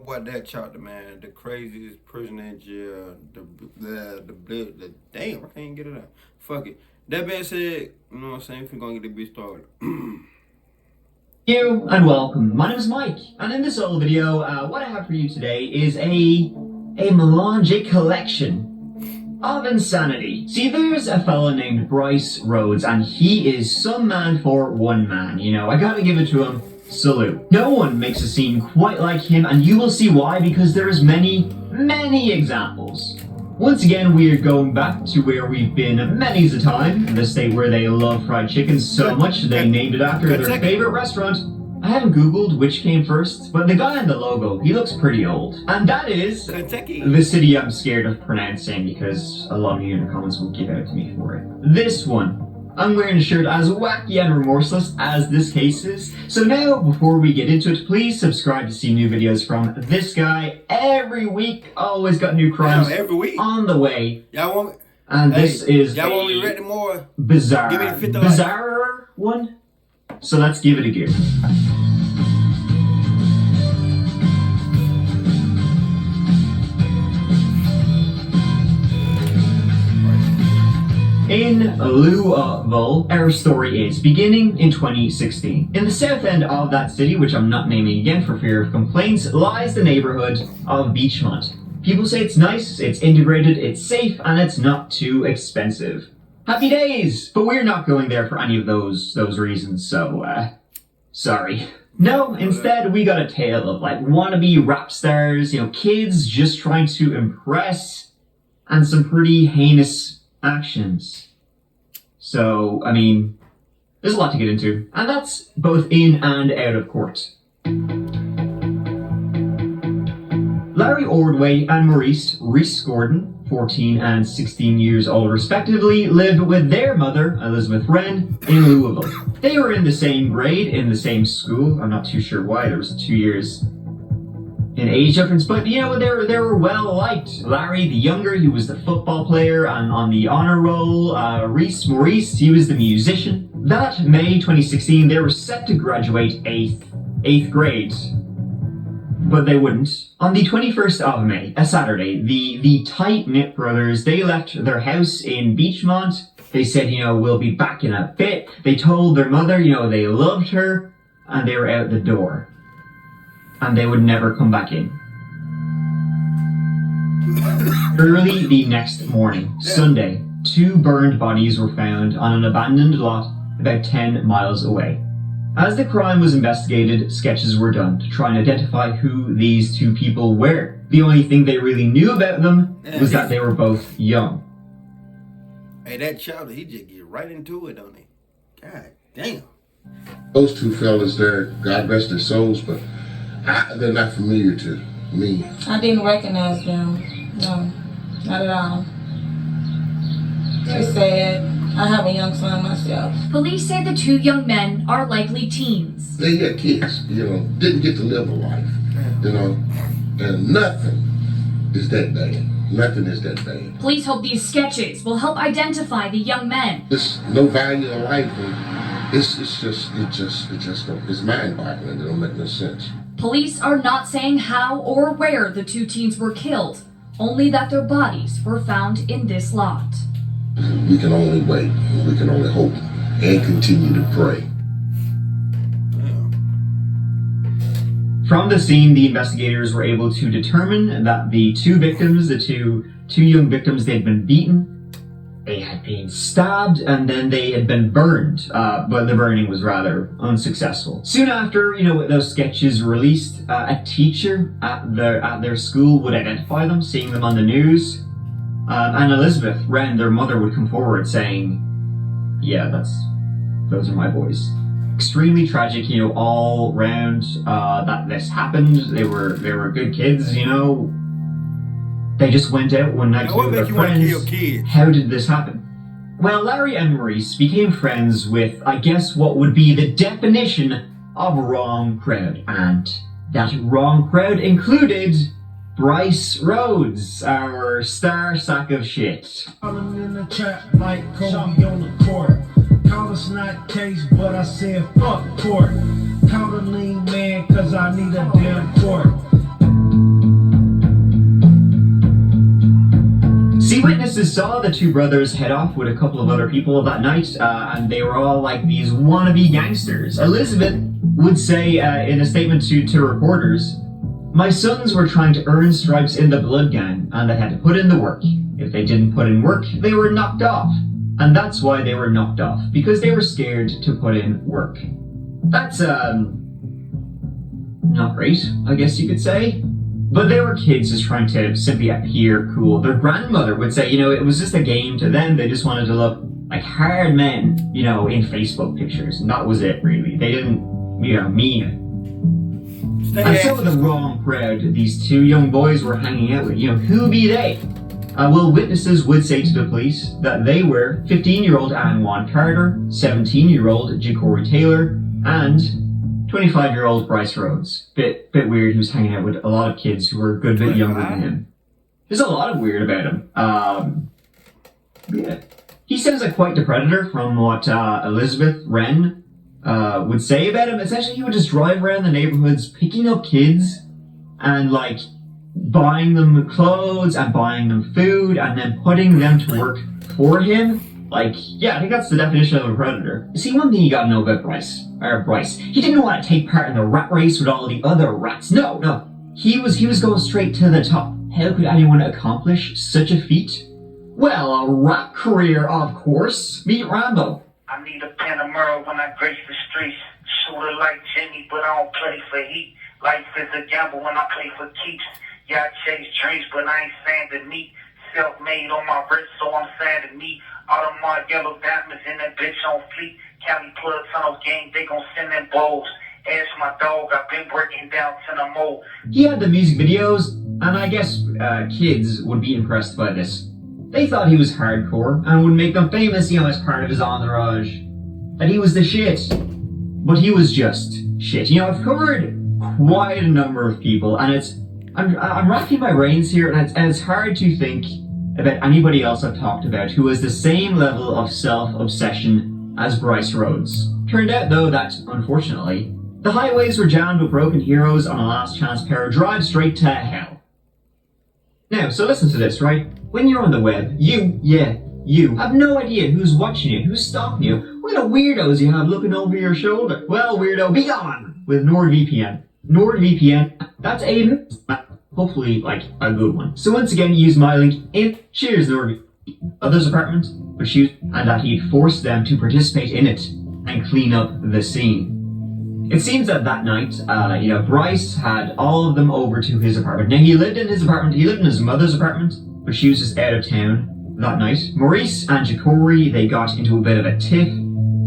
boy, that chapter, man, the craziest prisoner in jail, the damn, I can't get it out. Fuck it. That being said, you know what I'm saying? If we're gonna get the bitch started. You and welcome. My name is Mike, and in this little video, what I have for you today is a melange collection of insanity. See, there's a fella named Brice Rhodes, and he is some man for one man. You know, I gotta give it to him. Salute. No one makes a scene quite like him, and you will see why, because there's many examples. Once again, we are going back to where we've been many's a time, the state where they love fried chicken so much they named it after their favorite restaurant. I haven't googled which came first, but the guy on the logo, he looks pretty old. And that is Kentucky. The city I'm scared of pronouncing, because a lot of you in the comments will give out to me for it. This one. I'm wearing a shirt as wacky and remorseless as this case is. So now, before we get into it, please subscribe to see new videos from this guy every week. Always got new crimes every week on the way. Y'all want me? And this is y'all want me ready more? Bizarre. Give me the fifth bizarre one. So let's give it a go. In Louisville, our story is beginning in 2016. In the south end of that city, which I'm not naming again for fear of complaints, lies the neighborhood of Beachmont. People say it's nice, it's integrated, it's safe, and it's not too expensive. Happy days! But we're not going there for any of those reasons, so, sorry. No, instead we got a tale of, like, wannabe rap stars, you know, kids just trying to impress, and some pretty heinous actions. So, I mean, there's a lot to get into, and that's both in and out of court. Larry Ordway and Maurice Gordon, 14 and 16 years old respectively, lived with their mother, Elizabeth Wren, in Louisville. They were in the same grade, in the same school. I'm not too sure why, there was 2 years in age difference, but you know, they were well liked. Larry, the younger, he was the football player and on the honor roll. Maurice, he was the musician. That May 2016, they were set to graduate eighth grade, but they wouldn't. On the 21st of May, a Saturday, the tight-knit brothers, they left their house in Beachmont. They said, you know, we'll be back in a bit. They told their mother, you know, they loved her, and they were out the door. And they would never come back in. Early the next morning, Sunday, 2 burned bodies were found on an abandoned lot about 10 miles away. As the crime was investigated, sketches were done to try and identify who these 2 people were. The only thing they really knew about them was that they were both young. Hey, that child, he just get right into it, don't he? God damn. Those 2 fellas there, God rest their souls, but they're not familiar to me. I didn't recognize them. No, not at all. It's sad. I have a young son myself. Police say the 2 young men are likely teens. They had kids, you know, didn't get to live a life, you know, and nothing is that bad. Nothing is that bad. Police hope these sketches will help identify the young men. There's no value in life, and it's mind-boggling. It don't make no sense. Police are not saying how or where the 2 teens were killed, only that their bodies were found in this lot. We can only wait, we can only hope, and continue to pray. From the scene, the investigators were able to determine that the 2 victims, the two young victims, they had been beaten, they had been stabbed, and then they had been burned, but the burning was rather unsuccessful. Soon after, you know, with those sketches released, a teacher at their school would identify them, seeing them on the news, and Elizabeth Wren, their mother, would come forward saying, yeah, those are my boys. Extremely tragic, you know, all round, that this happened. They were good kids, you know. They just went out one night with their friends. How did this happen? Well, Larry and Maurice became friends with, I guess, what would be the definition of wrong crowd. And that wrong crowd included Brice Rhodes, our star sack of shit. I'm in the trap like Kobe on the court. Call us not case, but I said fuck court. Call the lean man, cause I need a damn court. Witnesses saw the two brothers head off with a couple of other people that night, and they were all like these wannabe gangsters. Elizabeth would say in a statement to reporters, "My sons were trying to earn stripes in the blood gang, and they had to put in the work. If they didn't put in work, they were knocked off. And that's why they were knocked off, because they were scared to put in work." That's, not great, I guess you could say. But they were kids just trying to simply appear cool. Their grandmother would say, it was just a game to them. They just wanted to look like hard men, in Facebook pictures. And that was it, really. They didn't, mean it. And so the wrong crowd these two young boys were hanging out with. Who be they? Well, witnesses would say to the police that they were 15-year-old Anwan Carter, 17-year-old Ja'Cory Taylor, and 25-year-old Brice Rhodes. Bit weird. He was hanging out with a lot of kids who were a good bit younger than him. There's a lot of weird about him. Yeah. He sounds like quite the predator from what Elizabeth Wren would say about him. Essentially, he would just drive around the neighborhoods picking up kids and, buying them clothes and buying them food and then putting them to work for him. I think that's the definition of a predator. See, one thing you gotta know about Brice. He didn't want to take part in the rat race with all the other rats. No. He was going straight to the top. How could anyone accomplish such a feat? Well, a rap career, of course. Meet Rambo. I need a Panamera when I grace the streets. Shooter like Jimmy, but I don't play for heat. Life is a gamble when I play for keeps. Yeah, I chase dreams, but I ain't saying to me. Self-made on my wrist, so I'm saying to me. Audemars yellow diamonds in that bitch on fleet. County Plug Tunnel gang, they gon' send them bowls. Ask my dog, I've been working down to the mole. He had the music videos, and I guess kids would be impressed by this. They thought he was hardcore and would make them famous, as part of his entourage. That he was the shit. But he was just shit. I've covered quite a number of people, and I'm racking my brains here, and it's hard to think about anybody else I've talked about who has the same level of self-obsession as Brice Rhodes. Turned out, though, that, unfortunately, the highways were jammed with broken heroes on a last chance power drive straight to hell. Now, so listen to this, right? When you're on the web, you have no idea who's watching you, who's stalking you, what kind of weirdos you have looking over your shoulder. Well, weirdo, be gone with NordVPN. NordVPN, that's a hopefully a good one. So once again, use my link in Cheers NordVPN. Others' apartment, and that he'd forced them to participate in it and clean up the scene. It seems that night, Brice had all of them over to his apartment. Now, he lived in his apartment, he lived in his mother's apartment, but she was just out of town that night. Maurice and Ja'Cory, they got into a bit of a tiff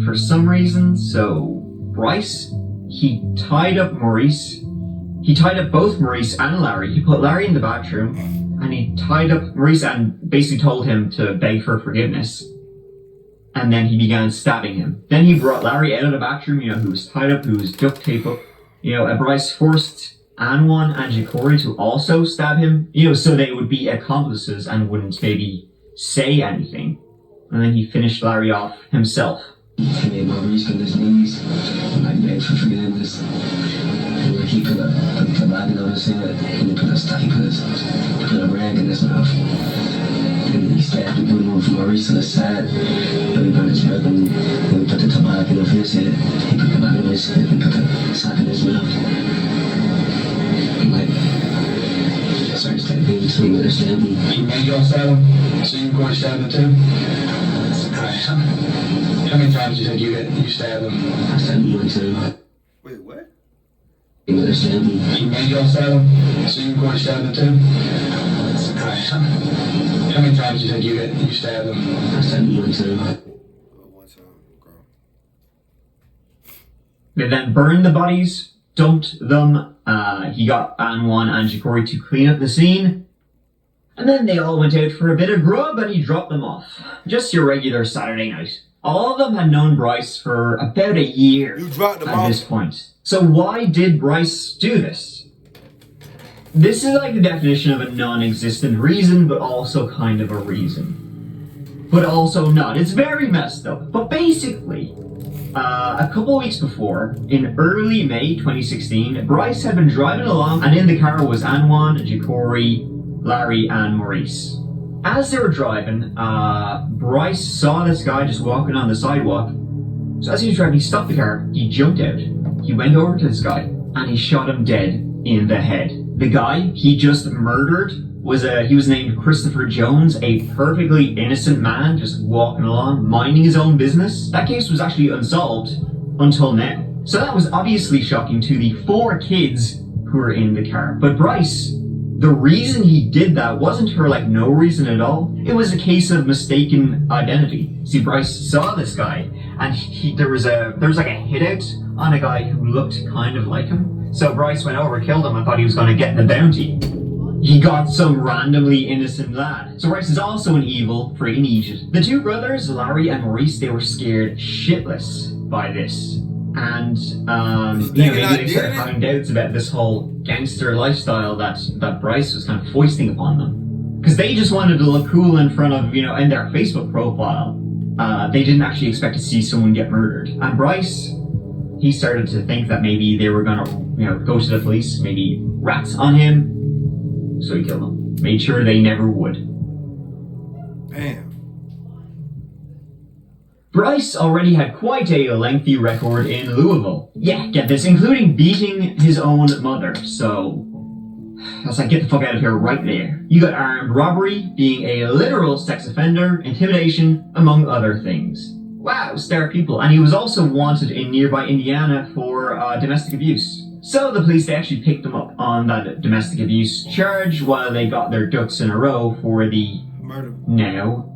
for some reason, so Brice, he tied up both Maurice and Larry. He put Larry in the bathroom, and he tied up Maurice and basically told him to beg for forgiveness. And then he began stabbing him. Then he brought Larry out of the bathroom, who was tied up, who was duct taped up. Brice forced Anwan and Ja'Cory to also stab him, so they would be accomplices and wouldn't maybe say anything. And then he finished Larry off himself. He made Maurice on his knees, begged for forgiveness. He put a bag on his head, and he put a rag in his mouth. And he stabbed the blue one from Maurice on the side, and he put his rug and then he put the tobacco on his head. He put the bag on his head and put the sack in his mouth. And I started stabbing so he would have stabbed me. He made y'all stab him? So you were going to stab him too? Alright, how many times do you think you stabbed him? I stabbed him 1 too. Wait, what? He would have stabbed me. He made y'all stab him? So you were going to stab him too? Alright, how many times do you think you stabbed him? I stabbed him 1 too. 1 time, girl. They then burned the bodies, dumped them. He got Anwan and Ja'Cory to clean up the scene. And then they all went out for a bit of grub and he dropped them off. Just your regular Saturday night. All of them had known Brice for about a year at this point. So why did Brice do this? This is the definition of a non-existent reason, but also kind of a reason. But also not. It's very messed up. But basically, a couple of weeks before, in early May 2016, Brice had been driving along and in the car was Anwan, Ja'Cory, Larry and Maurice. As they were driving, Brice saw this guy just walking on the sidewalk. So as he was driving, he stopped the car, he jumped out, he went over to this guy, and he shot him dead in the head. The guy he just murdered he was named Christopher Jones, a perfectly innocent man just walking along, minding his own business. That case was actually unsolved until now. So that was obviously shocking to the 4 kids who were in the car. But Brice, the reason he did that wasn't for no reason at all. It was a case of mistaken identity. See, Brice saw this guy, and there was a hit out on a guy who looked kind of like him. So Brice went over, killed him, and thought he was going to get the bounty. He got some randomly innocent lad. So Brice is also an evil friggin' idiot. The 2 brothers, Larry and Maurice, they were scared shitless by this. And, maybe they started having doubts about this whole gangster lifestyle that Brice was kind of foisting upon them. Because they just wanted to look cool in front of, in their Facebook profile. They didn't actually expect to see someone get murdered. And Brice, he started to think that maybe they were gonna, go to the police, maybe rats on him. So he killed them. Made sure they never would. Damn. Brice already had quite a lengthy record in Louisville. Yeah, get this, including beating his own mother. So that's get the fuck out of here right there. You got armed robbery, being a literal sex offender, intimidation, among other things. Wow, star people. And he was also wanted in nearby Indiana for domestic abuse. So the police, they actually picked him up on that domestic abuse charge while they got their ducks in a row for the murder. Now,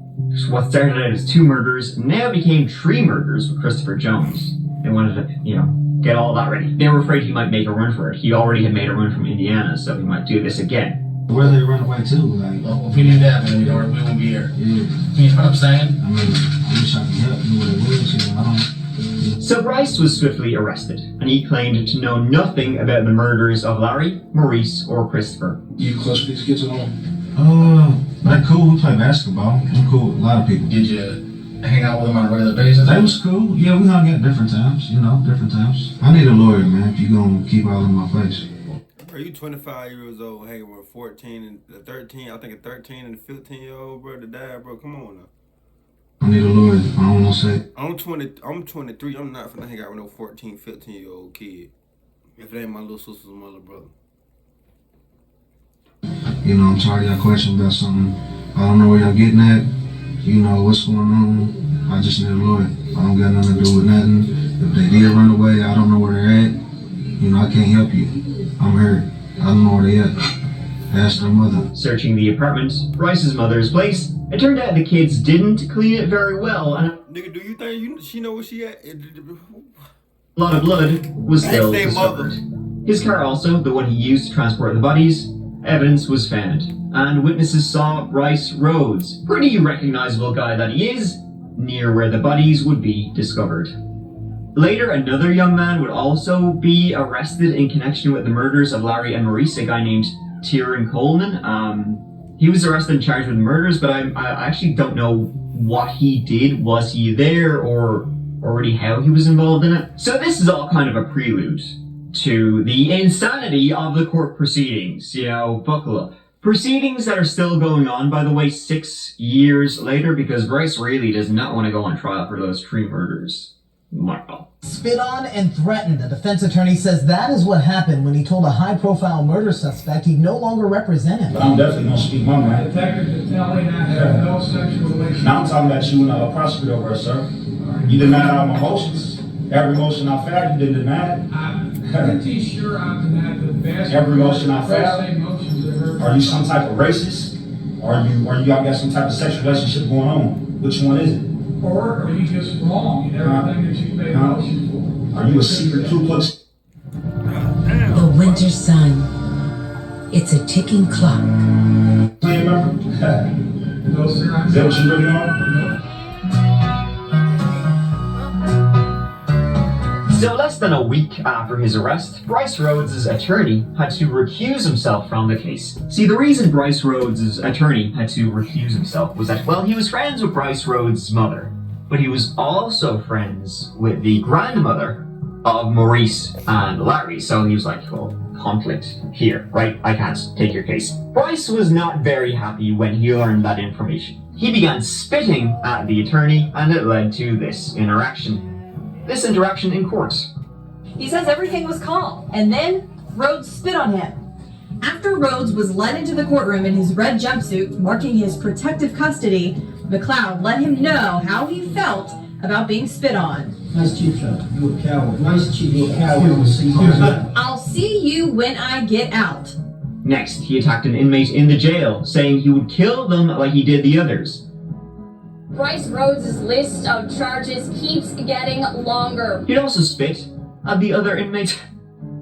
what started out as 2 murders now became 3 murders with Christopher Jones. They wanted to, get all that ready. They were afraid he might make a run for it. He already had made a run from Indiana, so he might do this again. Where they run away to? Well, if we knew that, then we won't be here. Yeah. You know what I'm saying? I wish I could help you where they was, So Brice was swiftly arrested, and he claimed to know nothing about the murders of Larry, Maurice, or Christopher. You close to these kids at all? They're cool. We play basketball. I'm cool with a lot of people. Did you hang out with them on a regular basis? They was cool. Yeah, we hung out different times. Different times. I need a lawyer, man, if you gonna keep all in my face. Are you 25 years old hanging with 14 and the 13? I think a 13 and a 15-year-old bro to die, bro. Come on now. I need a lawyer. I don't want to say. I'm 23. I'm not finna hang out with no 14, 15-year-old kid. If it ain't my little sister's my little brother. I'm tired of y'all questioning about something. I don't know where y'all getting at. What's going on. I just need a lawyer. I don't got nothing to do with nothing. If they did run away, I don't know where they're at. I can't help you. I'm here. I don't know where they at. Ask their mother. Searching the apartment, Brice's mother's place, it turned out the kids didn't clean it very well, and nigga, do you think she know where she at? A lot of blood was still discovered. His car also, the one he used to transport the bodies, evidence was found, and witnesses saw Brice Rhodes, pretty recognizable guy that he is, near where the bodies would be discovered. Later, another young man would also be arrested in connection with the murders of Larry and Maurice, a guy named Tyrone Coleman. He was arrested and charged with murders, but I actually don't know what he did. Was he there, or already how he was involved in it? So this is all kind of a prelude to the insanity of the court proceedings. Buckle up. Proceedings that are still going on, by the way, 6 years later, because Brice really does not want to go on trial for those 3 murders. Wow. Spit on and threatened. The defense attorney says that is what happened when he told a high-profile murder suspect he'd no longer represent him. But I'm definitely going to speak my mind. Detective telling that had no sexual relationship. Now I'm talking about you and a prosecutor over here, sir. You denied all my motions. Every motion I filed, you didn't deny it. I'm pretty sure I've denied the best. Every motion I filed. Are you some type of racist? Or you got some type of sexual relationship going on? Which one is it? Or are you just wrong in everything that you made a motion for? Are you a secret Ku Klux? The winter sun. It's a ticking clock. Do you remember? No, sir. Is that what you really are? So less than a week after his arrest, Brice Rhodes' attorney had to recuse himself from the case. See, the reason Brice Rhodes' attorney had to recuse himself was that, well, he was friends with Brice Rhodes' mother, but he was also friends with the grandmother of Maurice and Larry. So he was like, well, conflict. Here, right? I can't take your case. Brice was not very happy when he learned that information. He began spitting at the attorney, and it led to this interaction. This interaction in court. He says everything was calm, and then Rhodes spit on him. After Rhodes was led into the courtroom in his red jumpsuit, marking his protective custody, McLeod let him know how he felt about being spit on. Nice cheek shot. You a coward. Nice cheek. You a coward. I'll see you when I get out. Next, he attacked an inmate in the jail, saying he would kill them like he did the others. Brice Rhodes' list of charges keeps getting longer. He'd also spit at the other inmates.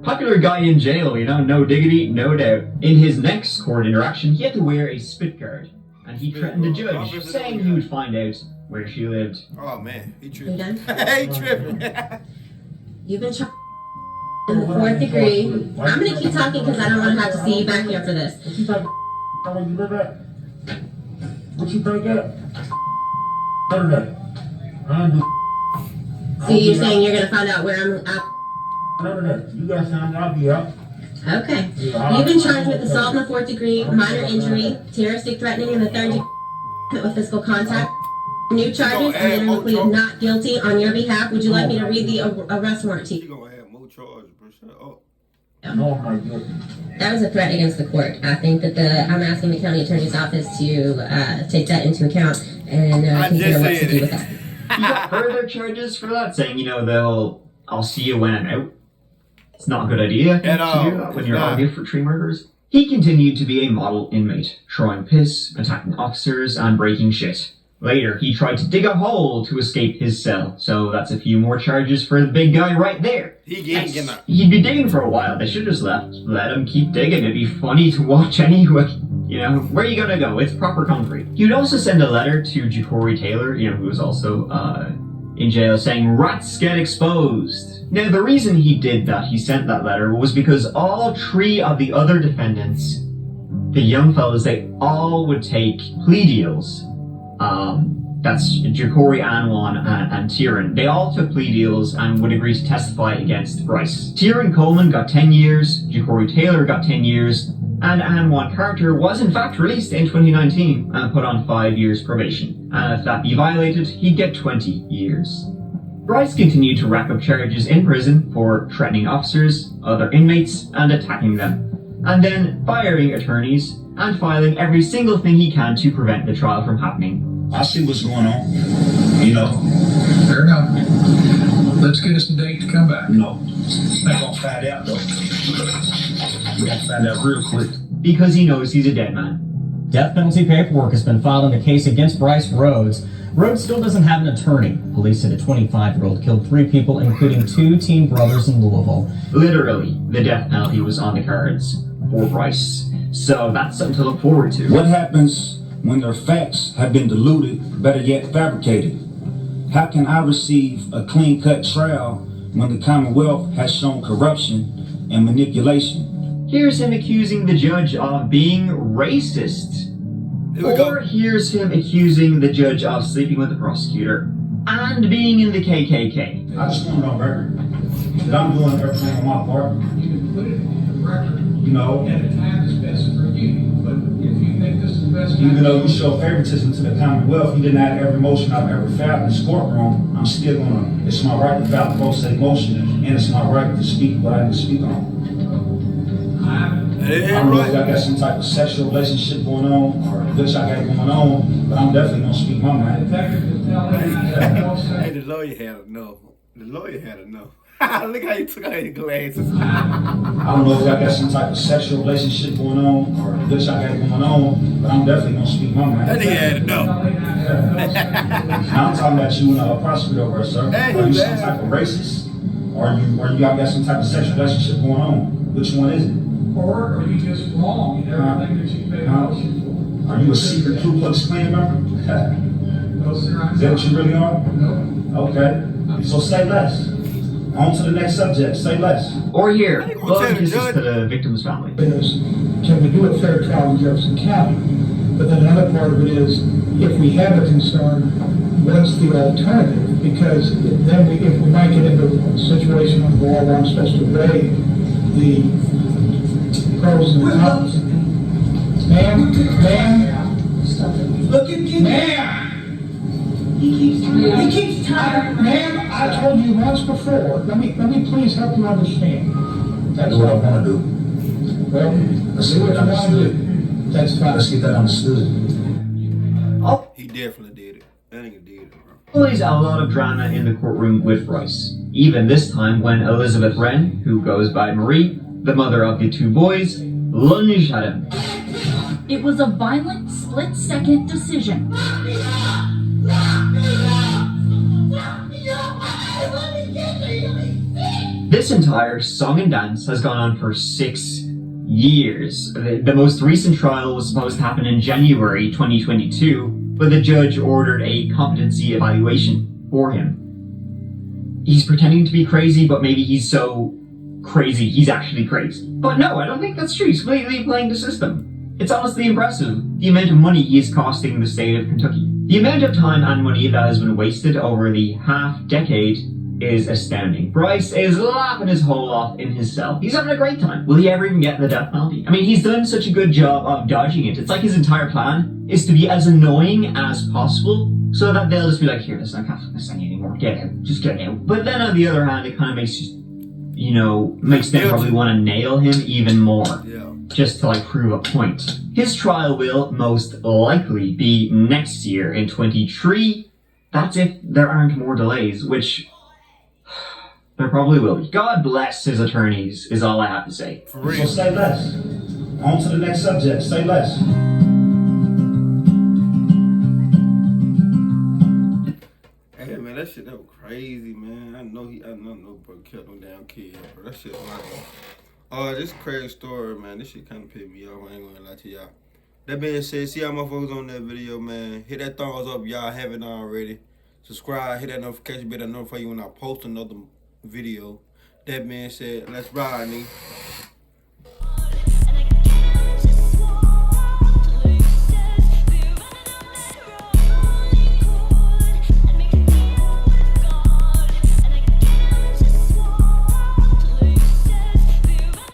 Popular guy in jail, you know, no diggity, no doubt. In his next court interaction, he had to wear a spit guard, and he threatened the judge, saying he would find out where she lived. Oh man, he You tripped. done? He tripping. You've been charged in the 4th degree. I'm gonna keep talking because I don't want to have to see you back here for this. What you think? How you live at? What you think at? None of that. I don't do. So you're saying you're gonna find out where I'm at? None of that. You guys time I'll be out. Okay. You've been charged with assault in the 4th degree, minor injury, terroristic threatening in the 3rd degree, with physical contact. New charges, and then I'm plead not guilty on your behalf. Would you like me to read the arrest warrant to you? You're gonna have more charges, bro. Shut up. No, my God. That was a threat against the court. I think that I'm asking the county attorney's office to take that into account and consider what to do with that. He got further charges for that, saying, you know, I'll see you when I'm out. It's not a good idea to do that when you're on here for 3 murders. He continued to be a model inmate, throwing piss, attacking officers, and breaking shit. Later, he tried to dig a hole to escape his cell, so that's a few more charges for the big guy right there. He ain't getting up. He'd be digging for a while. They should just let him keep digging. It'd be funny to watch anyway. You know, where are you gonna go? It's proper concrete. He would also send a letter to Ja'Cory Taylor, who was also in jail, saying, "Rats get exposed." Now, the reason he did that, he sent that letter, was because all 3 of the other defendants, the young fellas, they all would take plea deals. That's Ja'Cory, Anwan, and Tieran. They all took plea deals and would agree to testify against Brice. Tieran Coleman got 10 years, Ja'Cory Taylor got 10 years, and Anwan Carter was in fact released in 2019 and put on 5 years probation. And if that be violated, he'd get 20 years. Brice continued to rack up charges in prison for threatening officers, other inmates, and attacking them, and then firing attorneys and filing every single thing he can to prevent the trial from happening. I see what's going on, you know. Fair enough. Let's get us a date to come back. No, not gonna find out though. We're gonna find out real quick. Because he knows he's a dead man. Death penalty paperwork has been filed in the case against Brice Rhodes. Rhodes still doesn't have an attorney. Police said a 25-year-old killed 3 people, including 2 teen brothers in Louisville. Literally, the death penalty was on the cards for Brice. So that's something to look forward to. What happens when their facts have been diluted, better yet fabricated? How can I receive a clean-cut trial when the Commonwealth has shown corruption and manipulation? Here's him accusing the judge of being racist. Or here's him accusing the judge of sleeping with the prosecutor and being in the KKK. I just want to know, record, that I'm doing everything on my part. You can put it in the record. You know, at a time that's best for you. But if you think this is the best time, even though you show favoritism to the Commonwealth, you didn't have every motion I've ever filed in this courtroom. I'm still gonna. It's my right to file a pro se motion, and it's my right to speak what I need to speak on. I don't know if y'all got some type of sexual relationship going on, or what y'all got going on, but I'm definitely gonna speak my mind. Hey, the lawyer had enough. The lawyer had enough. Look how you took out your glasses. I don't know if y'all got some type of sexual relationship going on, or what y'all got going on, but I'm definitely gonna speak my mind. That nigga had enough. Now I'm talking about you and a prosecutor over there, sir. Hey, are you some type of racist? Or y'all got some type of sexual relationship going on? Which one is it? or are you just wrong in everything that you made a motion for? Are you a secret Ku Klux Klan member? No, sir. Is that what you really are? No. Okay. So say less. On to the next subject. Say less. Or here, blood kisses to the victim's family. Is, can we do a fair trial in Jefferson County? But then another part of it is, if we have a concern, what's the alternative? Because then if we might get into a situation where I'm supposed to weigh the pros and the cons. Ma'am, Look at me. ma'am, He keeps tired. ma'am, I told you once before, let me please help you understand. That's what I want to do. Well, Let's see get what that you want to understood. do. That's fine. Let's get that understood. He definitely did it. That nigga did it, bro. Always a lot of drama in the courtroom with Brice. Even this time when Elizabeth Wren, who goes by Marie, the mother of the two boys, lunged at him. It was a violent, split-second decision. This entire song and dance has gone on for 6 years. The most recent trial was supposed to happen in January 2022, but the judge ordered a competency evaluation for him. He's pretending to be crazy, but maybe he's so crazy he's actually crazy. But no, I don't think that's true. He's completely playing the system. It's honestly impressive, the amount of money he is costing the state of Kentucky. The amount of time and money that has been wasted over the half-decade is astounding. Brice is laughing his hole off in his cell. He's having a great time. Will he ever even get the death penalty? I mean, he's done such a good job of dodging it. It's like his entire plan is to be as annoying as possible so that they'll just be like, here, listen, I can't fucking sing anymore. Get out. Just get out. But then on the other hand, it kind of makes them probably want to nail him even more. Yeah. Just to prove a point. His trial will most likely be next year in 23. That's if there aren't more delays, which there probably will be. God bless his attorneys, is all I have to say. For real. So say less. On to the next subject. Say less. Hey man, that shit that was crazy, man. I know bro killed no damn kid, bro. That shit was this crazy story, man. This shit kinda pissed me off. I ain't gonna lie to y'all. That being said, see y'all motherfuckers on that video, man. Hit that thumbs up, y'all haven't already. Subscribe, hit that notification bell to notify you when I post another video. That being said, let's ride, nigga.